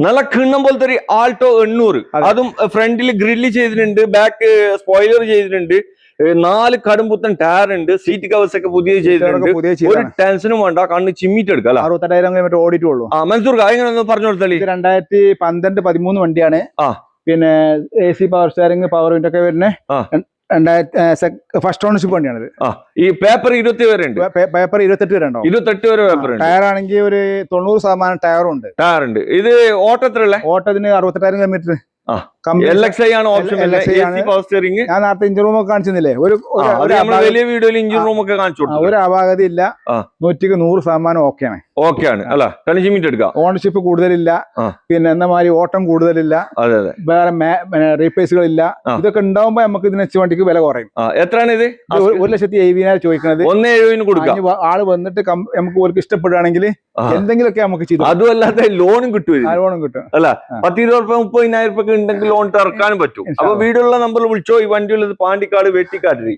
നല്ല കിണ്ണം പോലത്തെ ഒരു ആൾട്ടോ 800. അതും ഫ്രണ്ടിൽ ഗ്രില്ല് ചെയ്തിട്ടുണ്ട്, ബാക്ക് സ്പോയിലർ ചെയ്തിട്ടുണ്ട്, 4 കടുംപുത്തൻ ടയർ ഉണ്ട്, സീറ്റ് കവേഴ്സ് ഒക്കെ പുതിയ ചെയ്തിട്ടുണ്ട്. ഒരു ടെൻഷനും വേണ്ട, കണ്ണ് ചിമ്മിട്ട് എടുക്കാം. 60,000 കിലോമീറ്റർ ഓടിയിട്ടുള്ളൂ. മൻസൂർ എങ്ങനെ പറഞ്ഞു കൊടുത്താൽ 2012-13 വണ്ടിയാണ്. പിന്നെ AC power steering, power window ഒക്കെ വരുന്നത്. ഫസ്റ്റ് ഓണർഷിപ്പ് വണ്ടിയാണിത്. ഈ പേപ്പർ 20 വരെ ഉണ്ട്, പേപ്പർ 28 വരെ ഉണ്ടാവും. 28 വരെ പേപ്പർ ഉണ്ട്. ടയർ ആണെങ്കിൽ ഒരു 90% ടയറും ഉണ്ട്. ടയർ ഉണ്ട്. ഇത് ഓട്ടത്തിലുള്ള ഓട്ടത്തിന് 68,000 കിലോമീറ്റർ. LXI ആണ് ഓപ്ഷൻ. Power steering. ഞാൻ നേരത്തെ ഇഞ്ചിൻ റൂം ഒക്കെ കാണിച്ചില്ലേ, വലിയ വീഡിയോയിൽ ഇഞ്ചിൻ റൂം ഒക്കെ കാണിച്ചു കൊടുത്തു. ഒരു അപാകത ഇല്ല, 100% ഓക്കെയാണ്. ഓക്കെയാണ് അല്ല, കണിച്ചിമിറ്റ് എടുക്കാം. ഓണർഷിപ്പ് കൂടുതലില്ല, പിന്നെ എന്ന മാതിരി ഓട്ടം കൂടുതലില്ല, വേറെ റീപ്ലേസുകളില്ല. ഇതൊക്കെ ഉണ്ടാവുമ്പോ നമുക്ക് ഇതിന് വണ്ടിക്ക് വില കുറയും. എത്രയാണ് ഇത്? 1,70,000 ചോദിക്കുന്നത്. 1,70,000 കൊടുക്കാം. ആള് വന്നിട്ട് നമുക്ക് ഓർക്ക് ഇഷ്ടപ്പെടുകയാണെങ്കിൽ എന്തെങ്കിലുമൊക്കെ നമുക്ക് ചെയ്തു. അതുമല്ലാതെ ലോണും കിട്ടും. ലോണും കിട്ടും അല്ല, 10,20,000-30,000 ഉണ്ടെങ്കിൽ ലോൺ ഇറക്കാനും പറ്റും. അപ്പൊ വീടുള്ള നമ്പറിൽ വിളിച്ചോ. ഈ വണ്ടിയുള്ളത് പാണ്ടിക്കാട് വെട്ടിക്കാട്ടിരി.